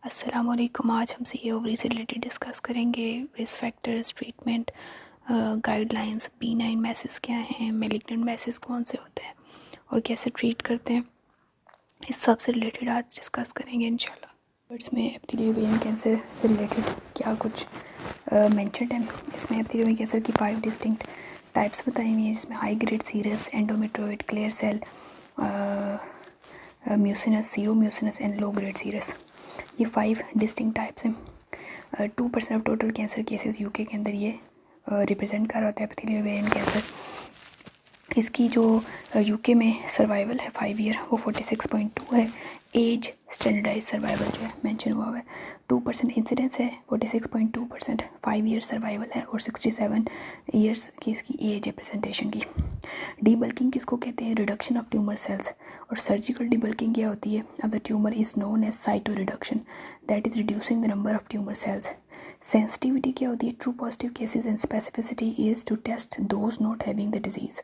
अस्सलामुअलैकुम। आज हम सी ओवरी से रिलेटेड डिस्कस करेंगे risk factors, treatment, guidelines, B9 message क्या हैं, मेलिग्नेंट मैसेज कौन से होते हैं और कैसे ट्रीट करते हैं। इस सब से रिलेटेड आज डिस्कस करेंगे इंशाल्लाह। बर्ड्स में एपिथेलियल ओवेरियन कैंसर से रिलेटेड क्या कुछ मेंशन्ड है। इसमें एपिथेलियल ओवेरियन कैंसर की 5 डिस्टिंक्ट टाइप्स बताई हुई हैं, जिसमें high grade serous, endometrioid, clear cell, mucinous, sero mucinous and low grade serous. ये 5 डिस्टिंक्ट टाइप्स हैं। 2% of total cancer cases UK के अंदर ये रिप्रेजेंट कर रहा होता है एपिथेलियल ओवेरियन कैंसर। इसकी जो यूके में सर्वाइवल है 5 ईयर वो 46.2 है। एज स्टैंडर्डाइज सर्वाइवल जो है मेंशन हुआ है। 2% इंसिडेंस है, 46.2%। 5 ईयर सर्वाइवल है और 67 ईयर्स की इसकी एज है प्रेजेंटेशन की। डीबल्किंग किसको कहते हैं? Reduction of tumour cells. और सर्जिकल डीबल्किंग क्या होती है? अब the tumour is known as cytoreduction, that is reducing the number of tumour cells. Sensitivity क्या होती है? True positive cases and specificity is to test those not having the disease.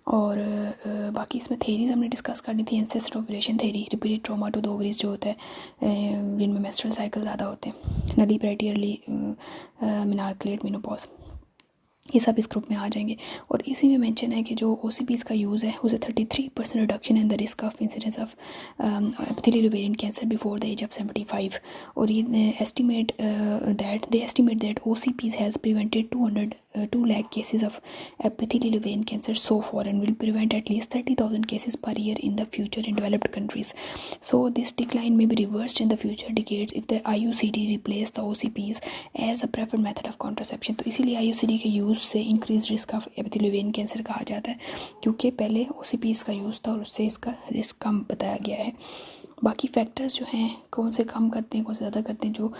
और बाकी इसमें थेरीज हमने डिस्कस करनी थी। Incessant ovulation theory, repeated trauma to the ovaries जो होता है जिनमें मेंस्ट्रुअल साइकिल ज़्यादा होते हैं, नली पेरिटियरली मिनार्कुलेट मेनोपॉज, ये सब इस ग्रुप में आ जाएंगे। और इसी में मेंशन है कि जो OCPs का यूज़ है उसे 33% reduction in the risk of incidence of epithelial ovarian cancer before the age of 75। और ये estimate that OCPs has prevented 2 lakh cases of epithelial ovarian cancer so far and will prevent at least 30,000 cases per year in the future in developed countries. So this decline may be reversed in the future decades if the IUCD replace the OCPs as a preferred method of contraception. तो इसीलिए IUCD के use से increase risk of epithelial ovarian cancer कहा जाता है, क्योंकि पहले OCPs का यूज़ था और उससे इसका रिस्क कम बताया गया है। बाकी फैक्टर्स जो हैं कौन से कम करते हैं, कौन से ज़्यादा करते हैं, जो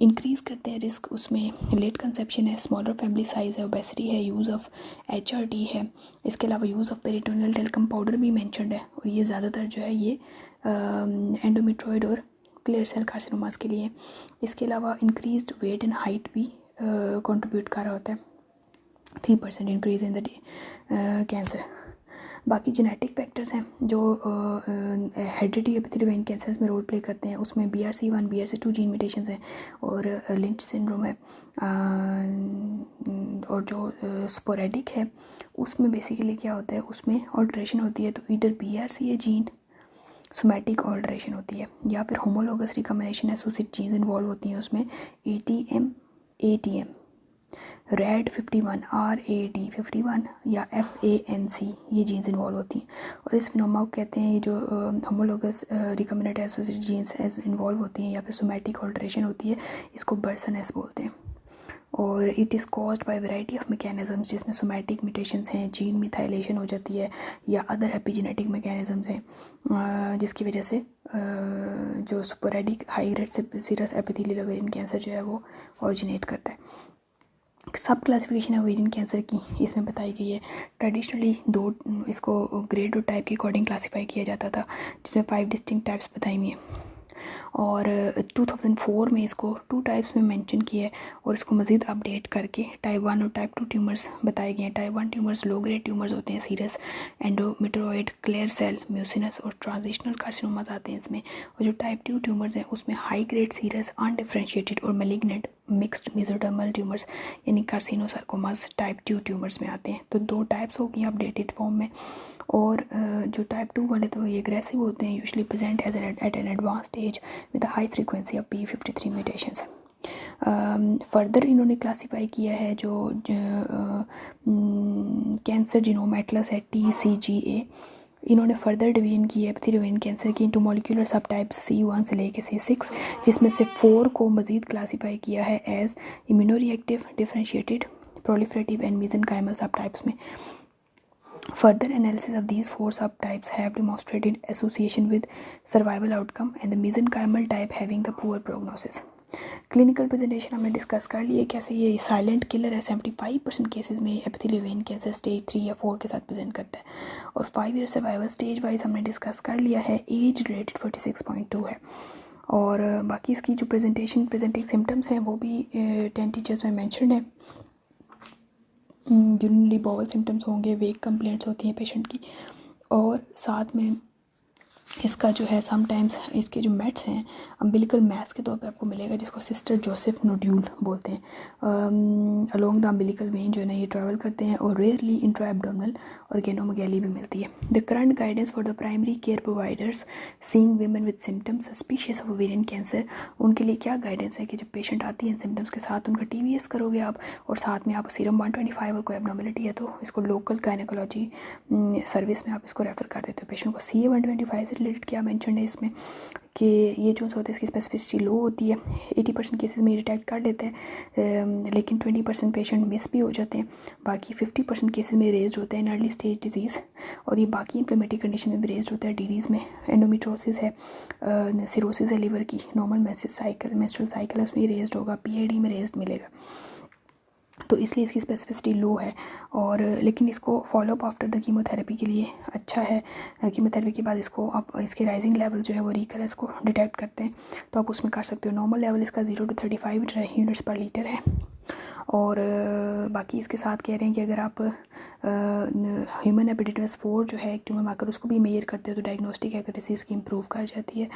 इंक्रीज़ करते हैं रिस्क, उसमें लेट कंसेप्शन है, स्मॉलर फैमिली साइज़ है, ओबेसिटी है, यूज़ ऑफ HRT है। इसके अलावा use of peritoneal talcum powder भी मेंशन्ड है और ये ज़्यादातर जो है ये एंडोमेट्रॉइड और क्लियर सेल कार्सिनोमास के लिए। इसके अलावा इंक्रीज्ड वेट एंड हाइट भी कंट्रीब्यूट कर रहा होता है, 3% इंक्रीज इन द कैंसर। बाकी जेनेटिक फैक्टर्स हैं जो हेरिडिटी एपिथेलियल ओवेरियन कैंसर्स में रोल प्ले करते हैं। उसमें BRCA1 BRCA2 जीन म्यूटेशंस हैं और लिंच सिंड्रोम है। और जो स्पोरेडिक है उसमें बेसिकली क्या होता है, उसमें ऑल्ट्रेशन होती है, तो इधर BRCA जीन सोमैटिक ऑल्ट्रेशन होती है या फिर homologous recombination associate jeans involve होती हैं उसमें, ATM, RAD 51, RAD51 या FANC ये जीन्स इन्वॉल्व होती हैं। और इस फिनोमा को कहते हैं, ये जो homologous recombinant associated jeans involve होती हैं या फिर सोमैटिक ऑल्ट्रेशन होती है, इसको बर्सनएस बोलते हैं। और it is caused by variety of mechanisms, जिसमें सोमैटिक म्यूटेशंस हैं, जीन मिथाइलेशन हो जाती है या अदर एपिजेनेटिक मैकेनिज़म्स हैं, जिसकी वजह से जो sporadic high grade serous epithelial ovarian cancer जो है वो ओरिजिनेट करता है। सब क्लासिफिकेशन है ओवेरियन कैंसर की इसमें बताई गई है। ट्रेडिशनली इसको ग्रेड और टाइप के अकॉर्डिंग क्लासीफाई किया जाता था, जिसमें 5 डिस्टिंक्ट टाइप्स बताई हुई हैं। और 2004 में इसको 2 टाइप्स में मेंशन किया है और इसको मज़ीद अपडेट करके टाइप 1 और टाइप 2 ट्यूमर्स बताए गए हैं। Type 1 tumours low grade tumours होते हैं, serous, endometrioid, clear cell, mucinous और ट्रांजिशनल कार्सिनोमास आते हैं इसमें। और जो टाइप 2 ट्यूमर्स हैं उसमें हाई ग्रेड सीरस, अनडिफरेंशिएटेड और मेलिग्नेंट मिक्स्ड मेसोडर्मल ट्यूमर्स यानी कार्सिनोसार्कोमास टाइप 2 ट्यूमर्स में आते हैं। तो 2 टाइप्स हो गई अपडेटेड फॉर्म में। और जो टाइप 2 वाले तो ये एग्रेसिव होते हैं, usually present at an advance stage with high frequency of P53 mutations. Further इन्होंने क्लासीफाई किया है जो कैंसर जीनोम एटलस है TCGA, इन्होंने फर्दर डिवीजन की है एपिथेलियल ओवेरियन कैंसर की इंटू मॉलिक्यूलर सब टाइप्स C1 से लेके C6, जिसमें से 4 को मज़ीद क्लासीफाई किया है as immunoreactive, differentiated, proliferative and mesenchymal सब टाइप्स में। Further analysis of these 4 subtypes have demonstrated association with survival outcome and the mesenchymal type having the poor prognosis. Clinical presentation हमने discuss कर ली है कैसे ये silent killer है। 75% cases में epithelial ovarian cancer stage 3 या 4 के साथ प्रेजेंट करता है। और 5 ईयर सर्वाइवल स्टेज वाइज हमने डिस्कस कर लिया है। एज रिलेटेड 46.2 है। और बाकी इसकी जो प्रेजेंटिंग सिम्टम्स हैं वो भी 10 टीचर्स में मैंशन है। यूरिनरी बॉवल सिम्टम्स होंगे, वेक कंप्लेंट्स होती हैं पेशेंट की, और साथ में इसका जो है समटाइम्स इसके जो मेट्स हैं अम्बिलिकल मैथ्स के तौर पे आपको मिलेगा, जिसको सिस्टर जोसेफ नोड्यूल बोलते हैं। अलोंग द अम्बिलिकल वेन जो है ना ये ट्रैवल करते हैं, और रेयरली इंट्रा एब्डोमिनल ऑर्गेनोमेगैली भी मिलती है। The current guidance for the primary care providers seeing women with symptoms suspicious of ovarian cancer, उनके लिए क्या गाइडेंस है कि जब पेशेंट आती है सिम्टम्स के साथ उनका TVS करोगे आप, और साथ में आप सीरम 125 और कोई एब्नॉर्मलिटी है तो इसको लोकल गायनेकोलॉजी सर्विस में आप इसको रेफर कर देते हो पेशेंट को। CA 125 से रिलेटेड क्या मेंशन है इसमें कि ये जो होता है इसकी स्पेसिफिसिटी लो होती है, 80% केसेस में डिटेक्ट कर लेते हैं, लेकिन 20% पेशेंट मिस भी हो जाते हैं, बाकी 50% केसेस में रेज्ड होते हैं इन अर्ली स्टेज डिजीज़, और ये बाकी इन्फ्लेमेटरी कंडीशन में भी रेज्ड होता है। DDs में एंडोमेट्रोसिस है, सिरोसिस है लिवर की, नॉर्मल मेंस्ट्रुअल साइकिल है उसमें रेज्ड होगा, PID में रेज्ड मिलेगा, तो इसलिए इसकी स्पेसिफिसिटी लो है। और लेकिन इसको फॉलोअप आफ्टर द कीमोथेरेपी के लिए अच्छा है। कीमोथेरेपी के बाद इसको आप इसके राइजिंग लेवल जो है वो रिकरेंस को डिटेक्ट करते हैं तो आप उसमें कर सकते हो। नॉर्मल लेवल इसका 0 to 35 यूनिट्स पर लीटर है। और बाकी इसके साथ कह रहे हैं कि अगर आप ह्यूमन हेपेटाइटिस 4 जो है ट्यूमर मार्कर उसको भी मेजर करते हो तो डायग्नोस्टिक एक्यूरेसी इसकी इंप्रूव कर जाती है।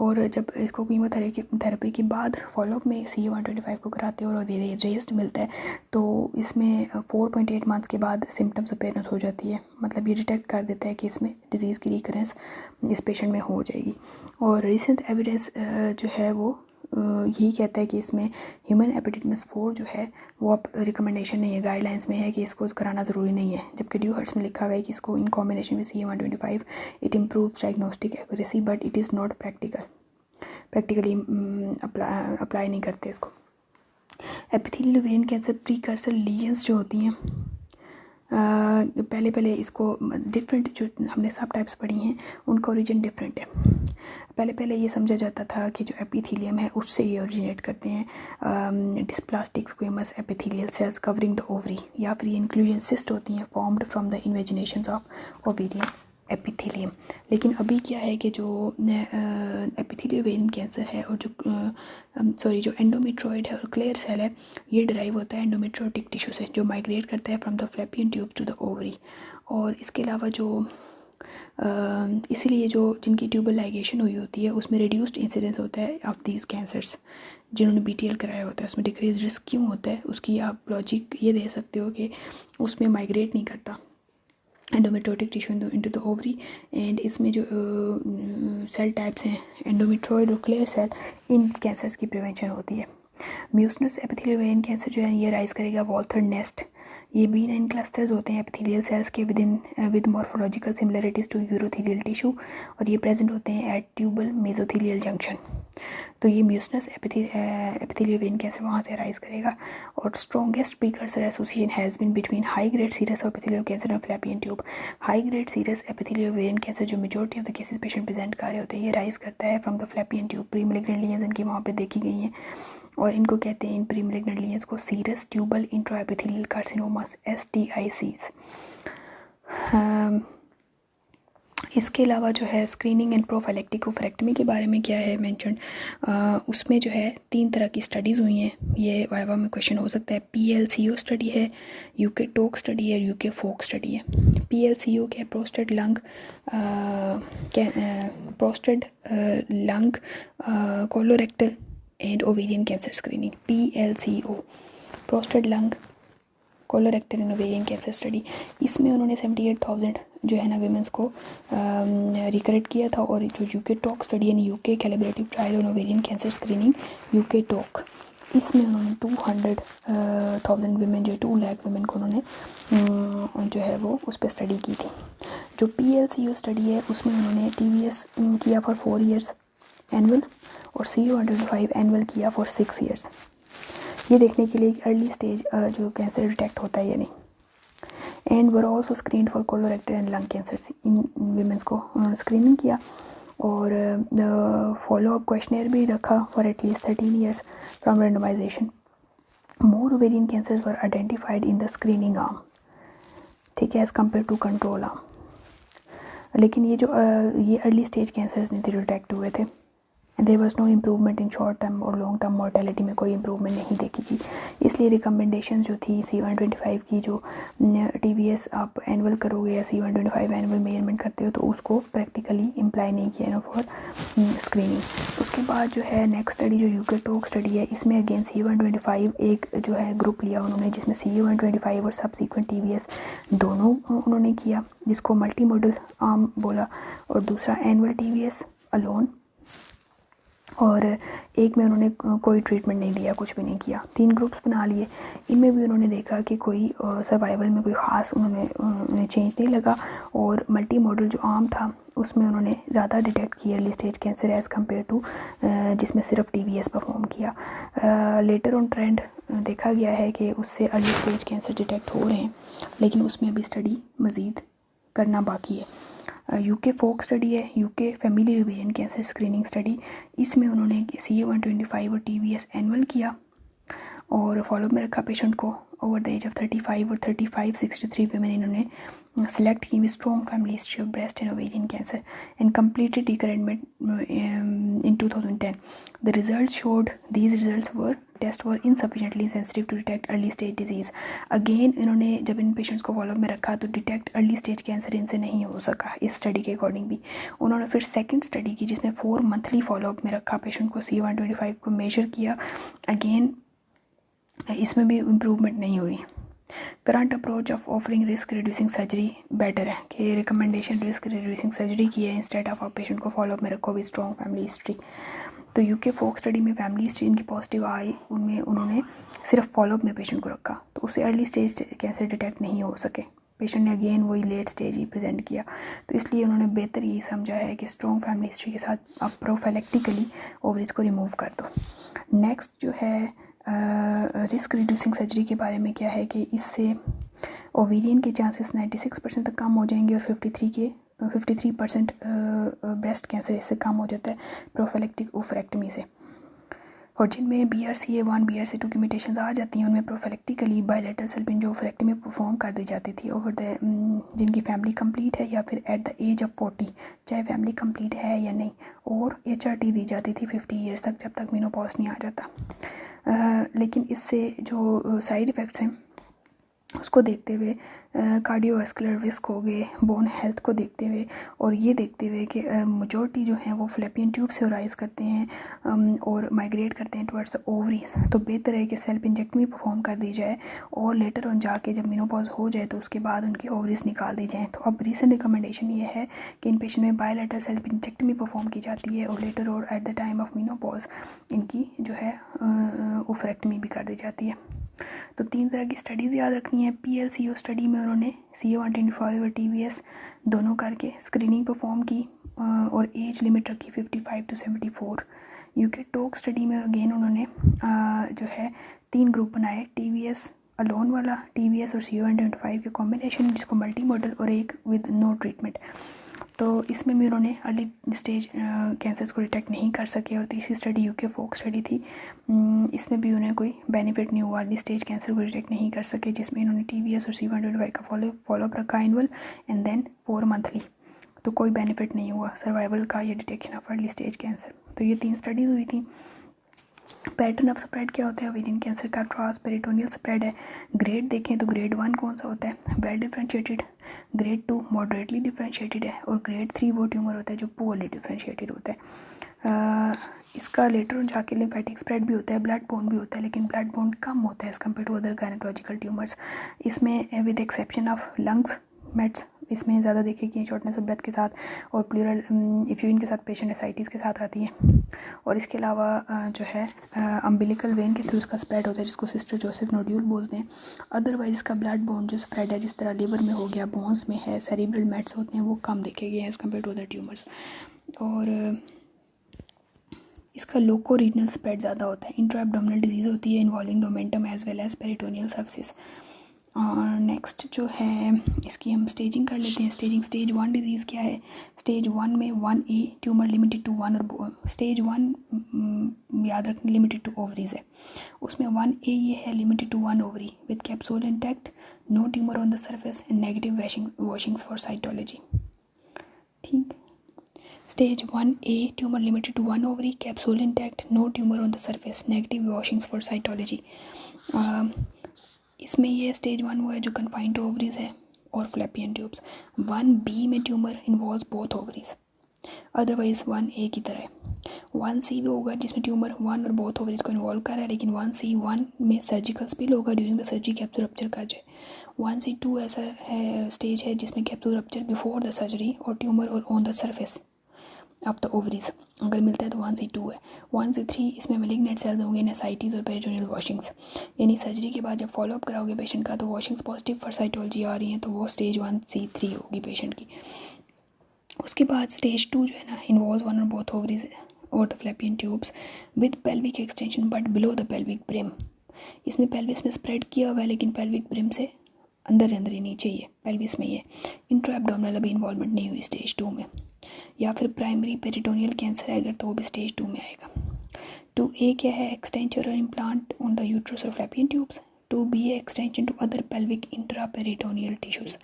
और जब इसको कीमोथेरेपी के बाद फॉलोअप में CA 125 को कराते हो और रेस्ट मिलता है तो इसमें 4.8 मंथ्स के बाद सिम्टम्स अपेयरेंस हो जाती है, मतलब ये डिटेक्ट कर देता है कि इसमें डिजीज़ की रिकरेंस इस पेशेंट में हो जाएगी। और रिसेंट एविडेंस जो है वो यही कहता है कि इसमें ह्यूमन हेपेटाइटिस 4 जो है वो अब रिकमेंडेशन नहीं है, गाइडलाइंस में है कि इसको कराना ज़रूरी नहीं है, जबकि ड्यूहर्ट्स में लिखा हुआ है कि इसको इन कॉम्बिनेशन में CA 125 it improves diagnostic accuracy but it is not practically apply नहीं करते इसको। Epithelial ovarian cancer precursor lesions जो होती हैं पहले इसको डिफरेंट जो हमने सब टाइप्स पढ़ी हैं उनका ओरिजिन डिफरेंट है। पहले ये समझा जाता था कि जो एपिथेलियम है उससे ये ओरिजिनेट करते हैं, dysplastic squamous epithelial cells covering the ovary, या फिर ये इंक्लूजन सिस्ट होती हैं formed from the invaginations of ovarian epithelium. लेकिन अभी क्या है कि जो एपिथेलियल ओवेरियन कैंसर है और जो एंडोमेट्रॉइड है और क्लियर सेल है ये डिराइव होता है एंडोमेट्रोटिक टिश्यू से जो माइग्रेट करता है from the fallopian tube to the ovary. और इसके अलावा जो इसीलिए जो जिनकी ट्यूबल लाइगेशन हुई होती है उसमें रिड्यूस्ड इंसिडेंस होता है ऑफ दीज कैंसर्स, जिन्होंने BTL कराया होता है उसमें डिक्रीज रिस्क क्यों होता है उसकी आप लॉजिक ये दे सकते हो कि उसमें माइग्रेट नहीं करता endometriotic tissue into the ovary, and इसमें जो सेल टाइप्स हैं एंडोमेट्रॉइड और क्लियर सेल, इन कैंसर्स की प्रिवेंशन होती है। म्यूसिनस एपिथेलियल ओवेरियन कैंसर जो है ये राइज करेगा वॉल्थर नेस्ट, ये B9 क्लस्टर्स होते हैं एपिथेलियल सेल्स के with morphological similarities to urothelial tissue, और ये प्रेजेंट होते हैं एट ट्यूबल मेसोथेलियल जंक्शन। तो ये म्यूसिनस एपिथेलियल ओवेरियन कैंसर वहाँ से राइज करेगा। और strongest precursor association has been between high grade serous epithelial cancer and fallopian tube. High grade serous epithelial ovarian cancer जो majority of the cases patient present कर रहे होते हैं ये राइज करता है from the fallopian tube. Pre malignant lesions इनकी वहाँ पे देखी गई हैं और इनको कहते हैं इन प्री मैलिग्नेंट लीजन्स को serous tubal intraepithelial carcinomas STICs। इसके अलावा जो है स्क्रीनिंग एंड प्रोफाइलेक्टिक ओफरेक्टमी के बारे में क्या है मेंशन, उसमें जो है 3 तरह की स्टडीज़ हुई हैं, ये वाइवा में क्वेश्चन हो सकता है। PLCO स्टडी है, UK टोक स्टडी है, UK फोक स्टडी है। PLCO क्या है, prostate lung colorectal and ovarian cancer screening. PLCO prostate lung colorectal and ovarian cancer study, इसमें उन्होंने 78,000 जो है ना विमेंस को रिकरेक्ट किया था। और जो UK टॉक स्टडी यानी UK collaborative trial on ovarian cancer screening UK talk, इसमें उन्होंने 200,000 विमेन जो 2 लाख विमेन को उन्होंने जो है वो उस पर स्टडी की थी। जो PLCO स्टडी है उसमें उन्होंने TVS किया फॉर 4 years एनुअल और CA 125 एनुअल किया फॉर 6 years, ये देखने के लिए अर्ली स्टेज जो कैंसर डिटेक्ट होता है या नहीं। And were also screen for colorectal and lung cancer, इन वीमेंस को उन्होंने स्क्रीनिंग किया और फॉलोअप क्वेश्चनर भी रखा for at least 13 years from randomisation. More ovarian cancers were identified in the screening arm, ठीक है, as compare to control arm. लेकिन ये जो ये अर्ली स्टेज कैंसर्स नहीं थे जो डिटेक्ट हुए थे there was no improvement in short term और लॉन्ग टर्म मोर्टेलिटी में कोई इम्प्रूवमेंट नहीं देखी गई। इसलिए रिकमेंडेशन जो थी C125 की, जो TVS आप एनुअल करोगे या C125 एनुअल मेजरमेंट करते हो तो उसको प्रैक्टिकली इम्प्लाई नहीं किया ना फॉर स्क्रीनिंग। उसके बाद जो है नेक्स्ट स्टडी जो यूके टोक स्टडी है, इसमें अगेन C125 एक जो है ग्रुप लिया उन्होंने, जिसमें C125 और सबसीक्वेंट TVS दोनों उन्होंने किया, जिसको मल्टी मॉडल आर्म बोला, और दूसरा एनुअल TVS अलोन, और एक में उन्होंने कोई ट्रीटमेंट नहीं दिया, कुछ भी नहीं किया। 3 ग्रुप्स बना लिए। इनमें भी उन्होंने देखा कि कोई सर्वाइवल में कोई ख़ास उन्हें चेंज नहीं लगा, और मल्टी मॉडल जो आर्म था उसमें उन्होंने ज़्यादा डिटेक्ट किया early stage cancer as compare to जिसमें सिर्फ TVS परफॉर्म किया। लेटर ऑन ट्रेंड देखा गया है कि उससे अर्ली स्टेज कैंसर डिटेक्ट हो रहे हैं, लेकिन उसमें अभी स्टडी मज़ीद करना बाकी है। यूके फोक स्टडी है, UK family ovarian cancer screening study. इसमें उन्होंने CA125 और TVS एनुअल किया और फॉलोअप में रखा पेशेंट को ओवर द एज ऑफ 35 और 35-63 वुमेन इन्होंने सेलेक्ट की with strong family history of breast and ovarian cancer and completed recurrent in 2010. The results showed these results were test were insufficiently sensitive to detect early stage disease. Again इन्होंने जब इन patients को follow up में रखा तो detect early stage cancer इनसे नहीं हो सका। इस स्टडी के अकॉर्डिंग भी उन्होंने फिर सेकंड स्टडी की जिसमें 4 मंथली फॉलोअप में रखा पेशेंट को, C125 को मेजर किया। अगेन इसमें भी इम्प्रूवमेंट नहीं हुई। Current approach of offering risk reducing surgery better है कि रिकमेंडेशन रिस्क रिड्यूसिंग सर्जरी की है इंस्टेड ऑफ आप पेशेंट को फॉलोअप में रखो विद स्ट्रॉन्ग फैमिली हिस्ट्री। तो यूके फोक स्टडी में फैमिली हिस्ट्री इनकी पॉजिटिव आई, उनमें उन्होंने सिर्फ फॉलोअप में पेशेंट को रखा तो उससे अर्ली स्टेज कैंसर डिटेक्ट नहीं हो सके। पेशेंट ने अगेन वही लेट स्टेज ही प्रेजेंट किया, तो इसलिए उन्होंने बेहतर यही समझा है कि स्ट्रॉन्ग फैमिली हिस्ट्री के साथ आप प्रोफिलैक्टिकली ओवरीज को रिमूव कर दो। नेक्स्ट जो है रिस्क रिड्यूसिंग सर्जरी के बारे में क्या है कि इससे ओवेरियन के चांसेस 96% तक कम हो जाएंगे और 53% ब्रेस्ट कैंसर इससे कम हो जाता है प्रोफिलैक्टिक ओफरेक्टमी से। और जिनमें BRCA1 BRCA2 की म्यूटेशंस आ जाती हैं उनमें प्रोफिलैक्टिकली बायलैटरल सेल्पिन जो ओफरेक्टमी परफॉर्म कर दी जाती थी ओवर द जिनकी फैमिली कंप्लीट है या फिर एट द एज ऑफ 40, चाहे फैमिली कंप्लीट है या नहीं, और HRT दी जाती थी 50 ईयर्स तक जब तक मेनोपॉज नहीं आ जाता। लेकिन इससे जो साइड इफ़ेक्ट्स हैं उसको देखते हुए, कार्डियोवास्कुलर रिस्क हो गए, बोन हेल्थ को देखते हुए और ये देखते हुए कि मेजॉरिटी जो हैं वो फ्लैपियन ट्यूब से राइज करते हैं और माइग्रेट करते हैं टुवर्ड्स द ओवरीज, तो बेहतर है कि सेल्फ इंजेक्टमी परफॉर्म कर दी जाए और लेटर ऑन जाके जब मेनोपॉज हो जाए तो उसके बाद उनकी ओवरीज निकाल दी जाएँ। तो अब रिसेंट रिकमेंडेशन ये है कि इन पेशेंट में बायलैटरल सेल्फ इंजेक्टमी परफॉर्म की जाती है और लेटर और at the time of menopause इनकी जो है ओफरेक्टमी भी कर दी जाती है। तो 3 तरह की स्टडीज़ याद रखनी है। PLCO स्टडी में उन्होंने CA125 और TVS दोनों करके स्क्रीनिंग परफॉर्म की और एज लिमिट रखी 55 to 74। यूके टोक स्टडी में अगेन उन्होंने जो है 3 ग्रुप बनाए, TVS अलोन वाला, TVS और CA125 के कॉम्बिनेशन जिसको मल्टी मॉडल, और एक विद नो ट्रीटमेंट। तो इसमें भी उन्होंने अर्ली स्टेज कैंसर्स को डिटेक्ट नहीं कर सके। और तीसरी स्टडी यूके फोक स्टडी थी, इसमें भी उन्हें कोई बेनिफिट नहीं हुआ, अर्ली स्टेज कैंसर को डिटेक्ट नहीं कर सके, जिसमें इन्होंने TVS और C125 का फॉलोअप रखा एनुअल एंड देन 4 मंथली, तो कोई बेनिफिट नहीं हुआ सर्वाइवल का या detection of early stage cancer. तो ये 3 स्टडीज़ हुई थी। पैटर्न ऑफ स्प्रेड क्या होता है ओवेरियन कैंसर का? ट्रांसपेरिटोनियल स्प्रेड है। ग्रेड देखें तो ग्रेड 1 कौन सा होता है? Well differentiated. Grade 2 moderately differentiated है और ग्रेड 3 वो ट्यूमर होता है जो पुअरली डिफरेंशिएटेड होता है। इसका लेटर जाके लिम्फेटिक स्प्रेड भी होता है, ब्लड बोन भी होता है, लेकिन ब्लड बोन कम होता है as compare to other gynaecological tumours. इसमें with exception of lungs mets इसमें ज़्यादा देखे कि शॉर्टनेस ऑफ ब्रेथ के साथ और प्लूरल इफ्यूजन के साथ पेशेंट एसाइटिस के साथ आती है। और इसके अलावा जो है अम्बिलिकल वेन के थ्रू इसका स्प्रेड होता है जिसको सिस्टर जोसेफ नोड्यूल बोलते हैं। अदरवाइज इसका ब्लड बोन जो स्प्रेड है जिस तरह लिवर में हो गया, बोन्स में है, सेरिब्रल मेट्स होते हैं, वो कम देखे गए हैं as compare to other tumours. और इसका लोको रीजनल स्प्रेड ज़्यादा होता है। इंट्रा एब्डोमिनल डिजीज़ होती है involving the omentum as well as peritoneal surface. और नेक्स्ट जो है इसकी हम स्टेजिंग कर लेते हैं। स्टेजिंग स्टेज 1 डिजीज़ क्या है? स्टेज 1 में 1A ट्यूमर लिमिटेड टू 1 और स्टेज 1 याद रखना लिमिटेड टू ओवरीज है। उसमें 1A ये है limited to 1 ovary with capsule intact, no tumour on the surface and negative washings for cytology. ठीक। Stage 1A, tumor limited to 1 ovary, capsule intact, no tumor on the surface, negative washings for cytology. इसमें ये stage 1 वो है जो confined to ovaries है और फ्लैपियन tubes. 1B में tumour involves both ovaries, otherwise 1A की तरह है. 1C वो होगा जिसमें ट्यूमर 1 और बोथ ओवरीज को इन्वॉल्व कर रहा है, लेकिन 1C1 में सर्जिकल स्पिल होगा during the surgery, capsule rupture कर जाए. 1C2 ऐसा है स्टेज है जिसमें capsule rupture before the surgery और ट्यूमर और ऑन द सर्फेस अब द ओवरीज अगर मिलता है तो 1C2 है. 1C3 इसमें मेलिग्नेंट सेल्स होंगे, नेसाइटीज और पेरिटोनियल वॉशिंग्स, यानी सर्जरी के बाद जब फॉलोअप कराओगे पेशेंट का तो वॉशिंग्स पॉजिटिव फॉर साइटोलॉजी आ रही हैं तो वो स्टेज 1C3 होगी पेशेंट की. उसके बाद स्टेज 2 जो है ना इन्वॉल्व्स 1 और बोथ ओवरीज और the फ्लैपियन tubes with pelvic extension but below the pelvic brim. इसमें पेल्विस में स्प्रेड किया हुआ है लेकिन पेल्विक ब्रिम से अंदर ही नीचे ही है, पेल्विस में ही है. इंट्रा एब्डोमिनल अभी इन्वॉल्वमेंट नहीं हुई स्टेज 2 में. या फिर प्राइमरी पेरिटोनियल कैंसर है अगर तो वो भी स्टेज 2 में आएगा. 2A क्या है, एक्सटेंशन और इम्प्लांट ऑन द यूट्रस और फ्लैपियन ट्यूब्स. 2B है extension to other pelvic intraperitoneal tissues.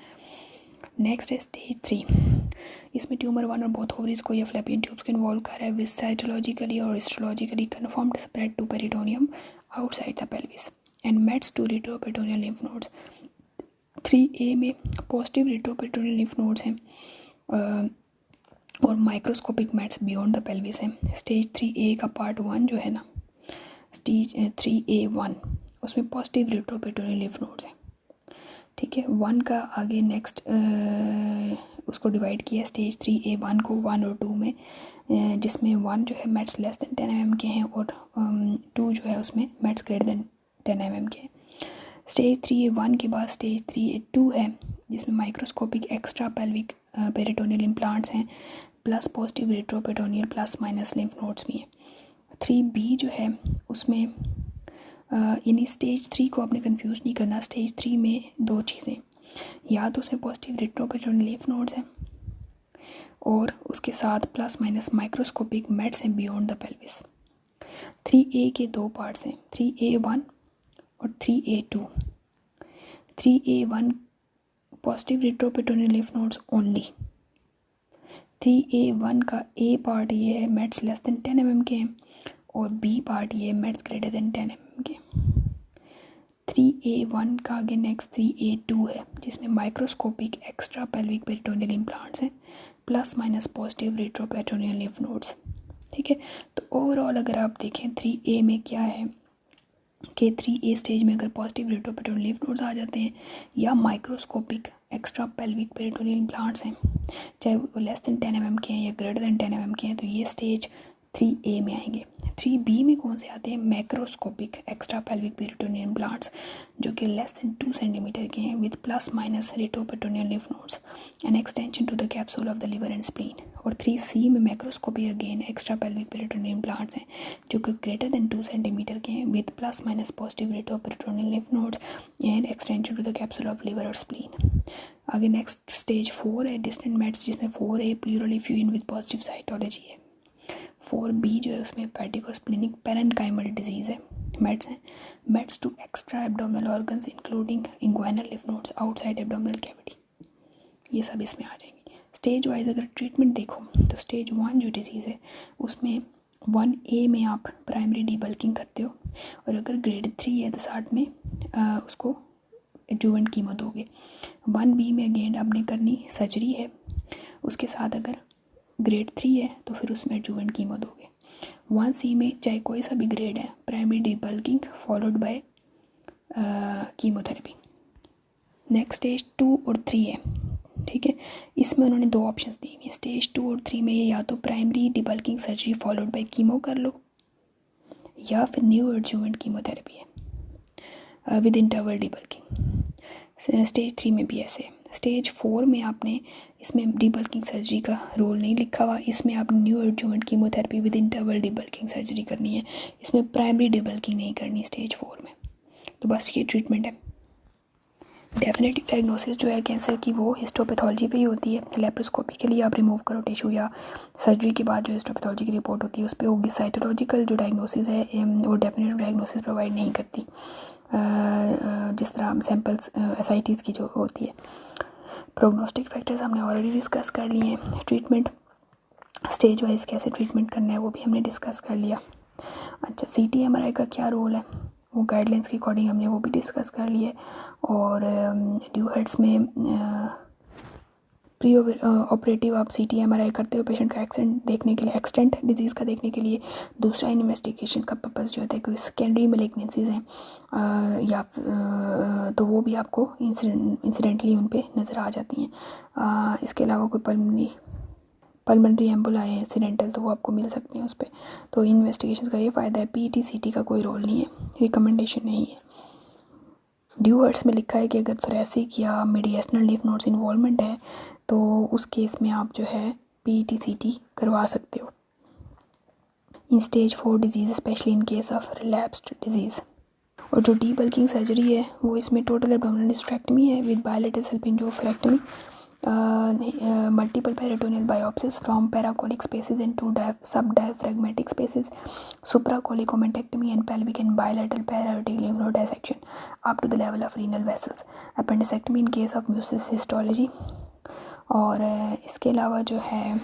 Next है स्टेज 3. इसमें ट्यूमर 1 और बोथ ओवरीज को या फ्लैपियन ट्यूब्स को इन्वॉल्व कर रहा है विद साइटोलॉजिकली और histologically confirmed spread to peritoneum outside the pelvis and mets to retroperitoneal lymph nodes. 3A में पॉजिटिव रेट्रोपेरिटोनियल लिम्फ नोड्स हैं और microscopic mets beyond the pelvis है. स्टेज 3A का पार्ट 1 जो है ना, स्टेज 3A1 उसमें पॉजिटिव रेट्रोपेरिटोनियल लिम्फ नोड्स हैं. ठीक है, 1 का आगे नेक्स्ट उसको डिवाइड किया स्टेज 3A1 को 1 और 2 में, जिसमें 1 जो है मेट्स लेस देन 10 mm के हैं और 2 जो है उसमें मेट्स ग्रेटर देन 10 mm के हैं. स्टेज 3A1 के बाद स्टेज 3A2 है जिसमें microscopic extra pelvic peritoneal implants हैं plus positive retroperitoneal plus minus lymph nodes भी हैं. 3B जो है उसमें यानी स्टेज 3 को आपने कंफ्यूज नहीं करना. स्टेज 3 में दो चीज़ें, या तो उसमें पॉजिटिव रेट्रोपेरिटोनियल लिम्फ नोड्स हैं और उसके साथ प्लस माइनस माइक्रोस्कोपिक मेट्स हैं बियॉन्ड द पेल्विस. 3A के दो पार्ट्स हैं, 3A1 और 3A2. 3A1 positive retroperitoneal lymph nodes only. 3A1 का A पार्ट ये है मेट्स लेस देन 10 mm के हैं और B पार्ट ये मेट्स ग्रेटर देन 10 mm के. 3A1 का आगे नेक्स्ट 3A2 है जिसमें microscopic extra pelvic peritoneal implants हैं plus minus positive retroperitoneal lymph nodes. ठीक है, तो ओवरऑल अगर आप देखें 3A में क्या है कि 3A स्टेज में अगर पॉजिटिव रेट्रोपेरिटोनियल लिम्फ नोड्स आ जाते हैं या microscopic extra pelvic peritoneal implants हैं, चाहे वो लेस देन 10 mm के हैं या ग्रेटर देन 10 mm के हैं, तो ये स्टेज 3A में आएंगे. 3B में कौन से आते हैं, macroscopic extra pelvic peritoneal implants जो कि लेस देन 2 cm के हैं with plus minus retroperitoneal lymph nodes and extension to the capsule of the liver and spleen. और 3C में macroscopy again extra pelvic peritoneal implants हैं जो कि greater than 2 cm के हैं with plus minus positive retroperitoneal lymph nodes and extension to the capsule of liver और spleen. आगे next stage 4 है डिस्टेंट मेट्स जिसमें 4A pleural effusion with positive cytology है. 4B जो है उसमें हेपेटिक और स्प्लिनिक पेरेन्काइमल डिजीज़ है. मेट्स हैं mets to extra abdominal organs including inguinal lymph nodes outside abdominal cavity, ये सब इसमें आ जाएंगे. स्टेज वाइज अगर ट्रीटमेंट देखो तो स्टेज 1 जो डिजीज़ है उसमें 1A में आप प्राइमरी डीबल्किंग करते हो और अगर ग्रेड 3 है तो साथ में उसको एडजुवेंट कीमो दोगे. 1B में अगेन आपने करनी सर्जरी है, उसके साथ अगर ग्रेड 3 है तो फिर उसमें एडजुवेंट कीमो दोगे. 1C में चाहे कोई सा भी ग्रेड है primary debulking followed by chemotherapy. Next stage 2 और 3 है. ठीक है, इसमें उन्होंने दो ऑप्शंस दी हुई हैं. स्टेज 2 और 3 में ये या तो primary debulking surgery followed by chemo कर लो या फिर न्यू एडजुवेंट कीमोथेरेपी है विद इंटरवल डीबल्किंग. स्टेज 3 में भी ऐसे है. स्टेज 4 में आपने इसमें डीबल्किंग सर्जरी का रोल नहीं लिखा हुआ, इसमें आपने neoadjuvant chemotherapy with interval debulking surgery करनी है, इसमें प्राइमरी डीबल्किंग नहीं करनी स्टेज 4 में. तो बस ये ट्रीटमेंट है. डेफिनेटिव डायग्नोसिस जो है कैंसर की वो हिस्टोपैथोलॉजी पे ही होती है. लेप्रोस्कोपी के लिए आप रिमूव करो टिश्यू या सर्जरी के बाद जो हिस्टोपैथोलॉजी की रिपोर्ट होती है उस पर होगी. साइटोलॉजिकल जो डायग्नोसिस है वो डेफिनेटिव डायग्नोसिस प्रोवाइड नहीं करती, जिस तरह सैम्पल्स एसआईटीज़ की जो होती है. प्रोग्नोस्टिक फैक्टर्स हमने ऑलरेडी डिस्कस कर लिए हैं. ट्रीटमेंट स्टेज वाइज कैसे ट्रीटमेंट करना है वो भी हमने डिस्कस कर लिया। अच्छा, CT MRI का क्या रोल है, वो गाइडलाइंस के अकॉर्डिंग हमने वो भी डिस्कस कर लिया है। और ड्यू हेड्स में प्री ऑपरेटिव आप CT MRI करते हो पेशेंट का एक्सटेंट देखने के लिए, एक्सटेंट डिजीज़ का देखने के लिए। दूसरा इन्वेस्टिगेशन का पर्पज़ जो होता है कोई सेकेंडरी मेलिग्नेंसीज हैं या तो वो भी आपको इंसिडेंटली उन पे नज़र आ जाती हैं। इसके अलावा कोई पल्मोनरी एम्बोला है इंसिडेंटल, तो वो आपको मिल सकते हैं उस पर। तो इन्वेस्टिगेशन का ये फ़ायदा है। PET CT का कोई रोल नहीं है, रिकमेंडेशन नहीं है। ड्यू हेड्स में लिखा है कि अगर थोरेसिक या मीडिएशनल लिम्फ नोड्स इन्वॉल्वमेंट है तो उस केस में आप जो है PET CT करवा सकते हो in stage 4 disease, specially in case of relapsed disease. और जो डीबल्किंग सर्जरी है वो इसमें टोटल एब्डोमिनल हिस्टेरेक्टमी है with bilateral salpingo oophorectomy, multiple peritoneal biopsies from paracolic spaces into subdiaphragmatic spaces, supracolicomantectomy and pelvic and bilateral parietal lymph node dissection up to the level of renal vessels, appendectomy in case of mucus histology। और इसके अलावा जो है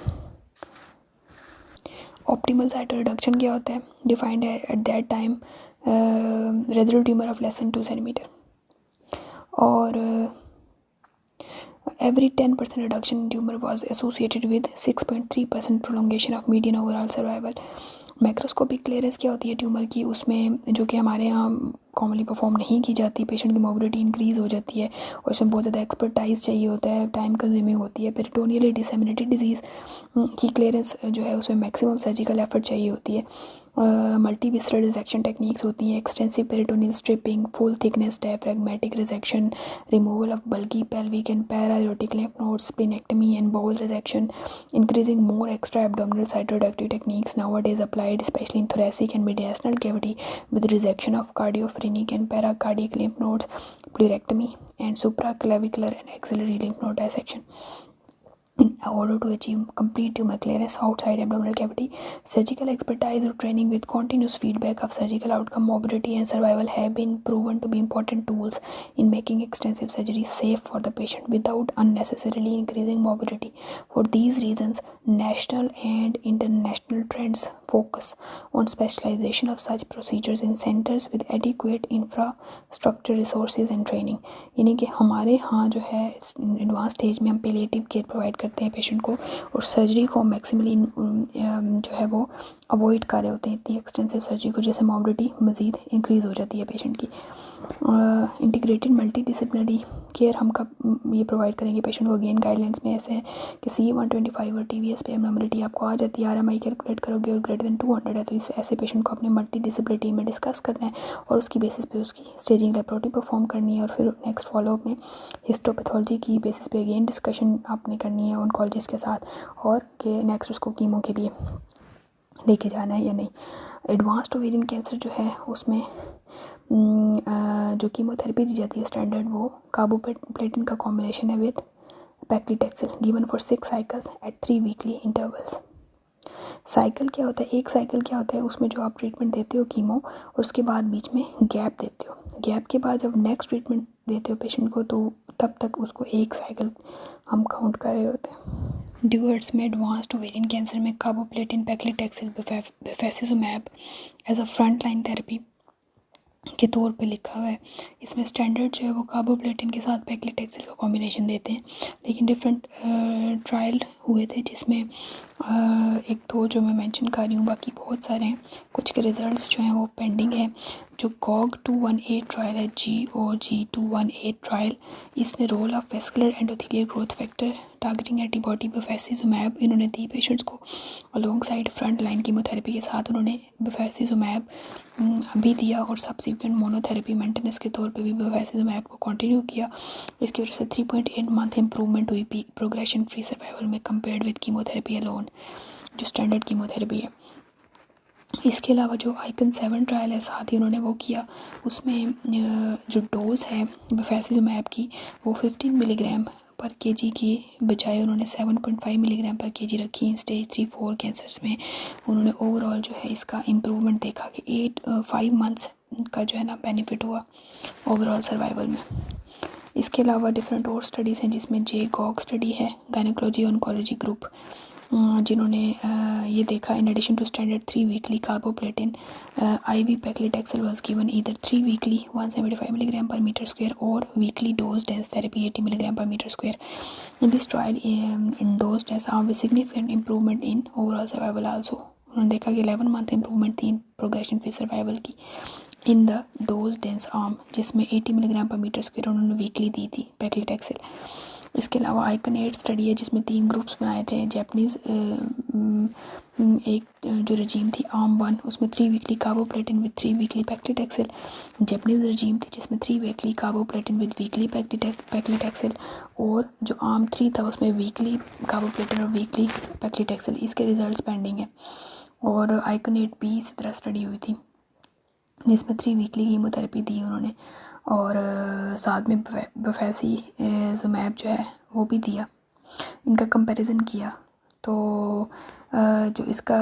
optimal site reduction क्या होता है, defined है at that time residual tumour of less than 2 centimetre, और every 10% reduction in tumor was associated with 6.3% prolongation of median overall survival। Macroscopic clearance क्या होती है ट्यूमर की, उसमें जो कि हमारे यहाँ कॉमनली परफॉर्म नहीं की जाती, पेशेंट की मोबिलिटी इंक्रीज़ हो जाती है और इसमें बहुत ज़्यादा एक्सपर्टाइज चाहिए होता है, टाइम कंज्यूमिंग होती है। पेरिटोनियली डिसेमिनेटेड डिजीज़ की क्लियरेंस जो है उसमें मैक्सिमम सर्जिकल एफर्ट चाहिए होती है। मल्टी विसरल रिजेक्शन टेक्निक्स होती हैं, extensive peritoneal stripping, full thickness diaphragmatic resection, removal of bulky pelvic and paraaortic lymph nodes, splenectomy and bowel resection, increasing more extra abdominal cytoreductive techniques nowadays applied especially in thoracic and mediastinal cavity with resection of cardiophrenic and paracardiac lymph nodes, pleurectomy and supraclavicular and axillary lymph node dissection in order to achieve complete tumor clearance outside abdominal cavity. Surgical expertise or training with continuous feedback of surgical outcome, morbidity and survival have been proven to be important tools in making extensive surgery safe for the patient without unnecessarily increasing morbidity. For these reasons, national and international trends focus on specialization of such procedures in centers with adequate infrastructure, resources and training। यानी कि हमारे यहाँ जो है advance stage में हम palliative care provide करते हैं पेशेंट को, और सर्जरी को मैक्सिमली जो है वो अवॉइड कर रहे होते हैं इतनी एक्सटेंसिव सर्जरी को, जैसे मॉर्बिडिटी मज़ीद इंक्रीज़ हो जाती है पेशेंट की। इंटीग्रेटेड मल्टी डिसिप्लिनरी केयर हम कब ये प्रोवाइड करेंगे पेशेंट को, अगेन गाइडलाइंस में ऐसे है कि CA-125 और TVS पे एबनॉर्मलिटी आपको आ जाती है, RMI कैलकुलेट करोगे और ग्रेटर देन 200 है तो इस ऐसे पेशेंट को अपने मल्टी डिसिप्लिनरी में डिस्कस करना है और उसकी बेसिस पे उसकी स्टेजिंग लेप्रोटी परफॉर्म करनी है, और फिर नेक्स्ट फॉलोअप में हिस्टोपैथोलॉजी की बेसिस पे अगेन डिस्कशन आपने करनी है ऑन्कोलॉजिस्ट के साथ, और कि नेक्स्ट उसको कीमो के लिए लेके जाना है या नहीं। एडवांस्ड ओवेरियन कैंसर जो है उसमें जो कीमोथेरेपी दी जाती है स्टैंडर्ड, वो कार्बोप्लेटिन का कॉम्बिनेशन है with paclitaxel given for 6 cycles at 3 weekly intervals. Cycle क्या होता है, एक साइकिल क्या होता है, उसमें जो आप ट्रीटमेंट देते हो कीमो और उसके बाद बीच में गैप देते हो, गैप के बाद जब नेक्स्ट ट्रीटमेंट देते हो पेशेंट को तो तब तक उसको एक साइकिल हम काउंट कर रहे होते हैं। ड्यू हेड्स में एडवांस्ड ओवेरियन कैंसर में carboplatin, paclitaxel, bevacizumab as a front line therapy के तौर पे लिखा हुआ है। इसमें स्टैंडर्ड जो है वो कार्बोप्लेटिन के साथ पैक्लिटेक्सेल का कॉम्बिनेशन देते हैं, लेकिन डिफरेंट ट्रायल हुए थे जिसमें एक दो जो मैं मेंशन कर रही हूँ, बाकी बहुत सारे हैं, कुछ के रिजल्ट्स जो हैं वो पेंडिंग है। जो GOG-218 ट्रायल है, GOG-218 ट्रायल, इसने role of vascular endothelial growth factor targeting antibody bevacizumab इन्होंने दी पेशेंट्स को alongside front line chemotherapy के साथ उन्होंने बेफेसिज़ुमैब भी दिया, और सब्सिक्वेंट मोनोथेरेपी मेंटेनेंस के तौर पे भी बेफेसिज़ुमैब को कंटिन्यू किया। इसकी वजह से 3.8 मंथ इंप्रूवमेंट हुई प्रोग्रेशन फ्री सर्वाइवल में कंपेयर्ड विद कीमोथेरेपी अलोन, जो स्टैंडर्ड कीमोथेरेपी है। इसके अलावा जो ICON-7 ट्रायल है साथ ही उन्होंने वो किया, उसमें जो डोज़ है बेफेसिज़ुमैब की वो 15 मिलीग्राम पर केजी की बजाय उन्होंने 7.5 मिलीग्राम पर केजी रखी। स्टेज 3-4 कैंसर्स में उन्होंने ओवरऑल जो है इसका इम्प्रूवमेंट देखा कि 5 मंथ्स का जो है ना बेनिफिट हुआ ओवरऑल सर्वाइवल में। इसके अलावा डिफरेंट और स्टडीज़ हैं जिसमें JGOG स्टडी है, गायनेकोलॉजी ऑन्कोलॉजी ग्रुप, जिन्होंने ये देखा in addition to standard 3 weekly carboplatin IV paclitaxel was given either 3 weekly 175 milligram per metre square और weekly dose dense therapy 80 milligram per metre square. In this trial, dosed as arm with significant improvement in overall survival also. उन्होंने देखा कि 11 month improvement थी progression free survival की in the dose dense arm, जिसमें 80 milligram per metre square उन्होंने weekly दी थी paclitaxel. इसके अलावा आइकन-8 स्टडी है जिसमें 3 ग्रुप्स बनाए थे. जैपनीज़ एक जो रजीम थी आर्म 1, उसमें 3 weekly carboplatin with 3 weekly paclitaxel. Japanese regime थी जिसमें 3 weekly carboplatin with weekly paclitaxel. और जो आर्म 3 था उसमें वीकली कार्बोप्लेटिन और वीकली पैक्लिटैक्सेल. इसके रिजल्ट्स पेंडिंग है. और आइकन-8B इसी तरह स्टडी हुई थी जिसमें 3 वीकली कीमोथेरेपी दी उन्होंने और साथ में बेफैसिज़ुमैब जो है वो भी दिया. इनका कंपैरिजन किया तो जो इसका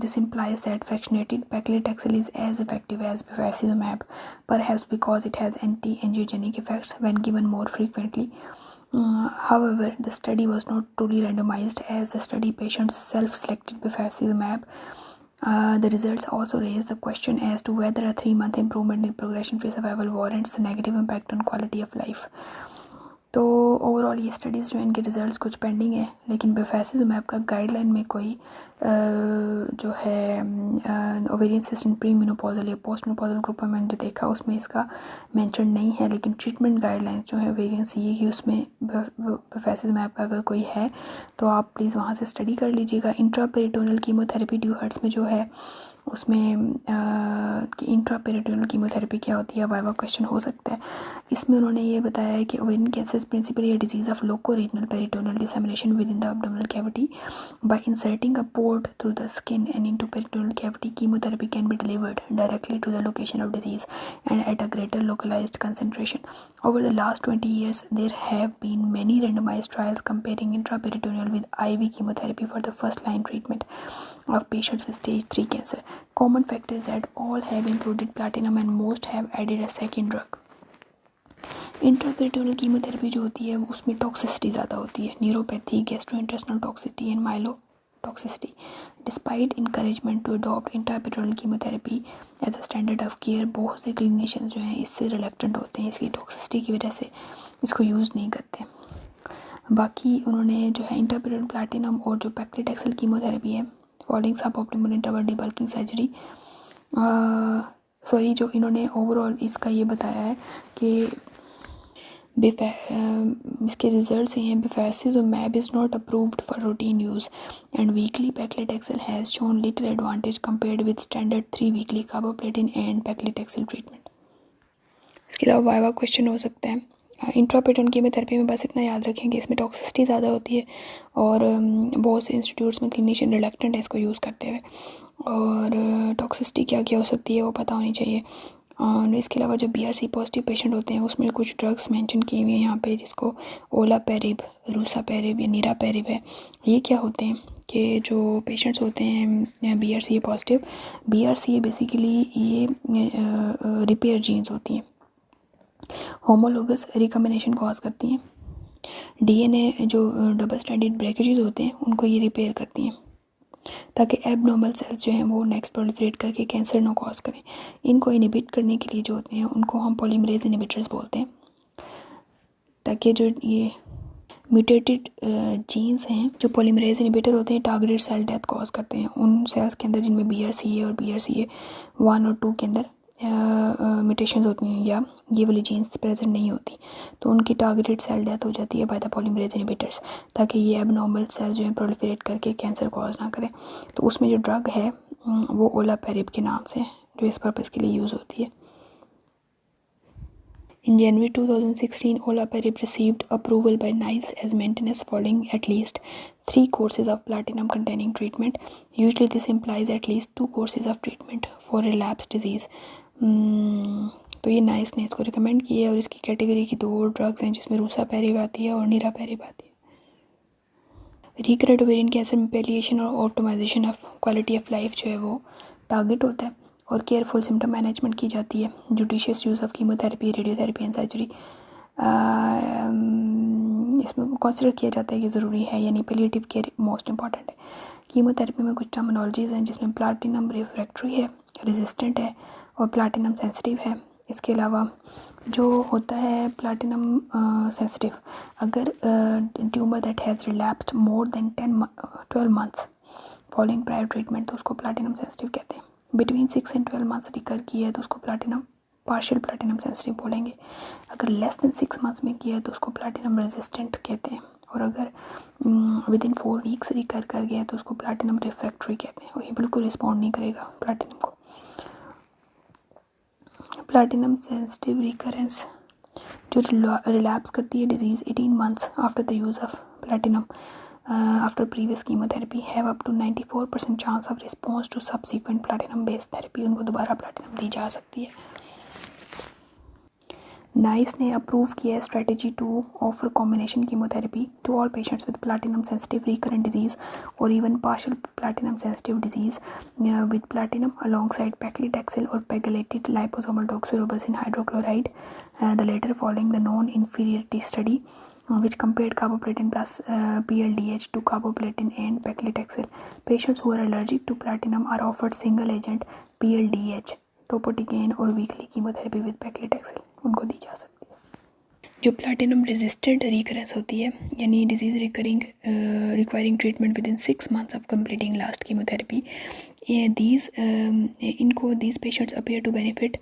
this implies that fractionated paclitaxel is as effective as bevacizumab perhaps because it has anti angiogenic effects when given more frequently. However, the study was not truly randomized as the study patients self-selected bevacizumab. The results also raise the question as to whether a 3-month improvement in progression-free survival warrants a negative impact on quality of life. तो overall ये studies जो इनके results कुछ pending है, लेकिन बेफैसिज़ुमैब का guideline में कोई जो है ओवेरियन सिस्ट प्री मेनोपॉजल या पोस्ट मेनोपॉजल ग्रुप में मैंने जो देखा उसमें इसका मेंशन नहीं है. लेकिन ट्रीटमेंट गाइडलाइंस जो है ओवेरियन सी की उसमें बेफैसिज़ुमैब का अगर कोई है तो आप प्लीज़ वहाँ से स्टडी कर लीजिएगा. इंट्रापेरिटोनल कीमोथेरेपी ड्यूहर्ट्स में जो है उसमें कि इंट्रापेरिटोनल कीमोथेरेपी क्या होती है, वाइवा क्वेश्चन हो सकता है. इसमें उन्होंने ये बताया है कि ovarian cancer principally a disease of locoregional peritoneal dissemination within the abdominal cavity. By inserting a port through the skin and into peritoneal cavity, chemotherapy can be delivered directly to the location of disease and at a greater localized concentration. Over the last 20 years, there have been many randomized trials comparing intraperitoneal with IV chemotherapy for the first-line treatment of patients with stage 3 cancer. Common factor is that all have included platinum and most have added a second drug. Intraperitoneal chemotherapy जो होती है उसमें toxicity ज़्यादा होती है, neuropathy, gastrointestinal toxicity and myelo toxicity. Despite encouragement to adopt intraperitoneal chemotherapy as a standard of care, बहुत से clinicians जो हैं इससे रिलेक्टेंट होते हैं, इसकी टॉक्सिसिटी की वजह से इसको यूज़ नहीं करते. बाकी उन्होंने जो है इंट्रापेरिटोनल प्लैटिनम और जो पैक्लिटैक्सेल कीमोथेरेपी है फॉलोइंग सब ऑप्टिमल इंटरवल डिबल्किंग सर्जरी, जो इन्होंने ओवरऑल इसका ये बताया है कि इसके रिजल्ट्स हैं. Bevacizumab is not approved for routine use and weekly paclitaxel has shown little advantage compared with standard 3 weekly carboplatin and paclitaxel treatment. इसके अलावा वाइवा क्वेश्चन हो सकता है. इंट्रापेरिटोनल कीमोथेरेपी में बस इतना याद रखें कि इसमें टॉक्सिसिटी ज़्यादा होती है और बहुत से इंस्टीट्यूट्स में क्लिनिशियन रिलेक्टेंट है इसको यूज़ करते हुए, और टॉक्सिसिटी क्या क्या हो सकती है वो पता होनी चाहिए. और इसके अलावा जो BRC पॉजिटिव पेशेंट होते हैं उसमें कुछ ड्रग्स मेंशन किए हुए हैं यहाँ पे, जिसको ओलापेरिब, रूसापेरिब या नीरापेरिब है. ये क्या होते हैं कि जो पेशेंट्स होते हैं BRCA पॉजिटिव, BRCA बेसिकली ये रिपेयर जीन्स होती हैं, होमोलोगस रिकम्बिनेशन कॉज करती हैं. DNA जो डबल स्टैंडर्ड ब्रेकेजेस होते हैं उनको ये रिपेयर करती हैं ताकि एबनॉर्मल सेल्स जो हैं वो नेक्स्ट प्रोलिफरेट करके कैंसर ना कॉज करें. इनको इनिबिट करने के लिए जो होते हैं उनको हम पॉलीमरेज इनिबिटर्स बोलते हैं, ताकि जो ये म्यूटेटेड जीन्स हैं जो पॉलीमरेज इनिबिटर होते हैं टारगेटेड सेल डेथ कॉज करते हैं उन सेल्स के अंदर जिनमें BRCA और BRCA 1 और 2 के अंदर म्यूटेशंस होती हैं या ये वाली जीन्स प्रेजेंट नहीं होती, तो उनकी टारगेटेड सेल डेथ हो जाती है बाय द पॉलीमरेज इनिबिटर्स, ताकि ये एबनॉर्मल सेल्स जो है प्रोलिफरेट करके कैंसर कॉज ना करें. तो उसमें जो ड्रग है वो ओलापेरिब के नाम से जो इस पर्पज़ के लिए यूज़ होती है. In January 2016, olaparib received approval by NICE as maintenance following at least 3 courses of platinum-containing treatment. Usually, this implies at least 2 courses of treatment for relapse disease. तो ये नाइस ने इसको रिकमेंड किया है और इसकी कैटेगरी की 2 ड्रग्स हैं जिसमें रूसापेरिब आती है और नीरापेरिब आती है. रिकरेंट ओवेरियन कैंसर में पैलिएशन और optimisation of quality of life जो है वो टारगेट होता है और केयरफुल सिम्टम मैनेजमेंट की जाती है. Judicious use of chemotherapy, radiotherapy and surgery. इसमें कंसिडर किया जाता है कि ज़रूरी है, यानी पैलिएटिव केयर मोस्ट इंपॉर्टेंट है। कीमोथेरेपी में कुछ टर्मिनोलॉजीज़ हैं जिसमें प्लाटिनम रिफ्रैक्टरी है, रेजिस्टेंट है और प्लाटिनम सेंसिटिव है। इसके अलावा जो होता है प्लाटिनम सेंसिटिव, अगर tumour that has relapsed more than 12 months following prior treatment, तो उसको प्लाटिनम सेंसिटिव कहते हैं। बिटवीन 6 एंड 12 मंथ्स रिकर की है तो उसको प्लाटिनम पार्शियल प्लाटिनम सेंसिटिव बोलेंगे। अगर लेस देन 6 मंथ्स में किया है तो उसको प्लाटिनम रेजिस्टेंट कहते हैं। और अगर विद इन 4 वीक्स रिकर कर गया है तो उसको प्लाटिनम रिफ्रैक्टरी कहते हैं, और ये बिल्कुल रिस्पॉन्ड नहीं करेगा प्लाटिनम को। प्लाटिनम सेंसिटिव रिकरेंस जो रिलैप्स करती है disease 18 months after the use of platinum after previous chemotherapy have up to 94% chance of response to subsequent platinum based therapy, उनको दोबारा प्लाटिनम दी जा सकती है। नाइस ने अप्रूव किया है strategy to offer combination chemotherapy to all patients with platinum sensitive recurrent disease और even partial platinum sensitive disease with platinum alongside paclitaxel और pegylated liposomal doxorubicin hydrochloride, the latter following the non inferiority study which compared carboplatin plus PLDH to carboplatin and paclitaxel. Patients who are allergic to platinum are offered single agent PLDH, topotecan और weekly chemotherapy with paclitaxel, उनको दी जा सकती है। जो platinum resistant recurrence होती है, यानी disease recurring requiring treatment with in 6 months of completing last chemotherapy, these patients appear to benefit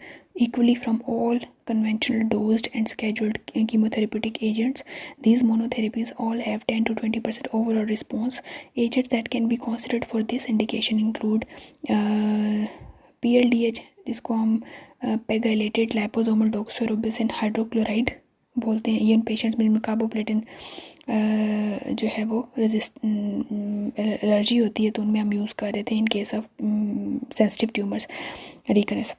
equally from all conventional dosed and scheduled chemotherapeutic agents. These monotherapies all have 10 to 20% overall response. Agents that can be considered for this indication include PLDH, जिसको हम पेगाइलेटेड liposomal doxorubicin hydrochloride बोलते हैं। ये उन patients में कार्बोप्लेटिन जो है वो एलर्जी होती है तो उनमें हम यूज़ कर रहे थे इन case of sensitive tumours recurrence.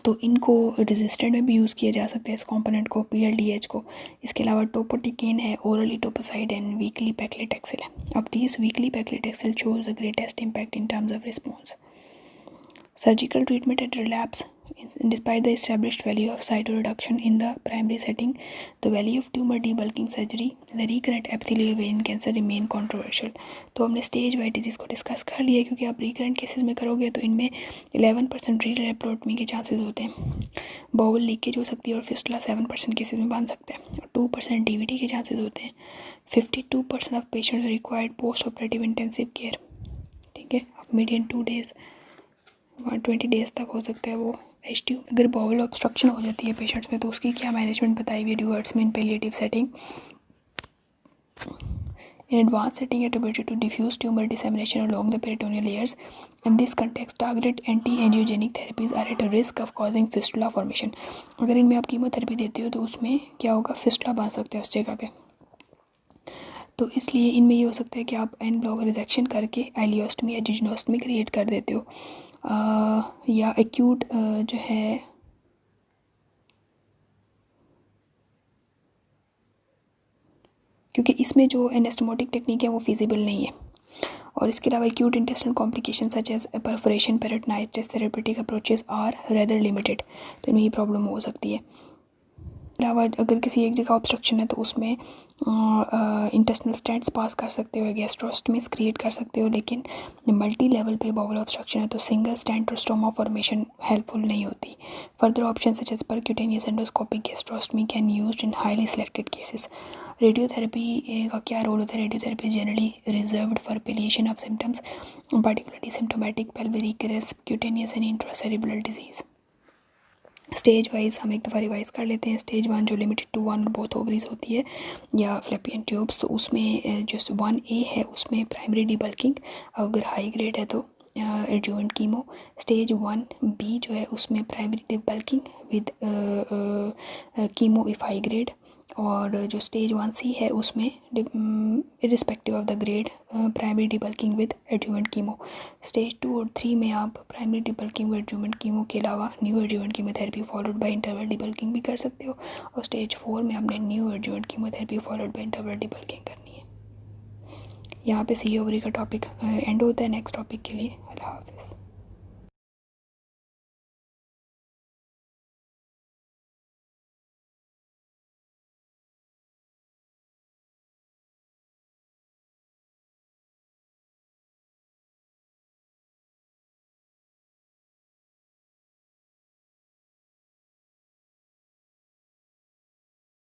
तो इनको रेजिस्टेंट में भी यूज़ किया जा सकता है इस कंपोनेंट को, PLDH को। इसके अलावा टोपोटिकेन है, oral etoposide and weekly paclitaxel है। अब this weekly paclitaxel shows the greatest impact in terms of response. Surgical treatment at relapse, despite the established value of cytoreduction in the primary setting, the value of tumor debulking surgery, the recurrent epithelial ovarian cancer remain controversial. तो हमने stage wise disease को discuss कर लिया, क्योंकि आप recurrent cases में करोगे तो इनमें 11% रीलेप्रोटमी के चांसेस होते हैं, बाउल लीकेज हो सकती है और फिस्टुला 7% केसेस में बन सकता है, और 2% DVT के चांसेस होते हैं। 52% of patients required post operative intensive care, ठीक है। अब मीडियन 2 डेज 120 डेज तक हो सकता है वो HTU। अगर बाउल ऑब्स्ट्रक्शन हो जाती है पेशेंट्स में तो उसकी क्या मैनेजमेंट बताई हुई है ड्यूअर्ट्स में in palliative setting. In advanced setting attributed to diffuse tumor dissemination along the peritoneal layers. In this context, targeted anti-angiogenic therapies are at a risk of causing fistula formation. अगर इनमें आप कीमोथेरेपी देते हो तो उसमें क्या होगा, फिस्टुला बन सकता है उस जगह पे। तो इसलिए इनमें ये हो सकता है कि आप एन ब्लॉक रिजेक्शन करके आइलियोस्टमी या जिजनोस्टमी क्रिएट कर देते हो, या एक्यूट जो है क्योंकि इसमें जो एनेस्टोमोटिक टेक्निक है वो फिजिबल नहीं है। और इसके अलावा acute intestinal complication such as perforation peritonitis therapeutic approaches are rather limited, तो इनमें ये प्रॉब्लम हो सकती है। अलावा अगर किसी एक जगह ऑब्स्ट्रक्शन है तो उसमें इंटेस्टिनल स्टेंट्स पास कर सकते हो, गैस्ट्रोस्टमीज क्रिएट कर सकते हो, लेकिन मल्टी लेवल पे बाउल ऑब्स्ट्रक्शन है तो सिंगल स्टेंट और स्टोमा फॉर्मेशन हेल्पफुल नहीं होती। Further option such as percutaneous endoscopic gastrostomy can used in highly selected cases. Radiotherapy का क्या रोल होता है? Radiotherapy generally reserved for palliation of symptoms, particularly symptomatic pelvic cutaneous and intracerebral disease. Stage wise हम एक दफ़ा revise कर लेते हैं। स्टेज 1 जो लिमिटेड टू 1 बोथ ओवरीज होती है या फ्लैपियन ट्यूब्स, तो उसमें जो 1A है उसमें प्राइमरी डिबल्किंग, अगर हाई ग्रेड है तो एडजुवेंट कीमो। स्टेज 1B जो है उसमें primary डिबल्किंग with chemo if high grade, और जो स्टेज 1C है उसमें irrespective of the grade primary डिबल्किंग with adjuvant chemo. Stage 2 और 3 में आप प्राइमरी डिबल्किंग विद एडजुवेंट कीमो के अलावा new adjuvant chemotherapy followed by interval डिबल्किंग भी कर सकते हो, और स्टेज 4 में आपने neoadjuvant chemotherapy followed by interval डिबल्किंग करनी है। यहाँ पे सी ओवरी का टॉपिक एंड होता है। नेक्स्ट टॉपिक के लिए अल्लाह हाफिज़।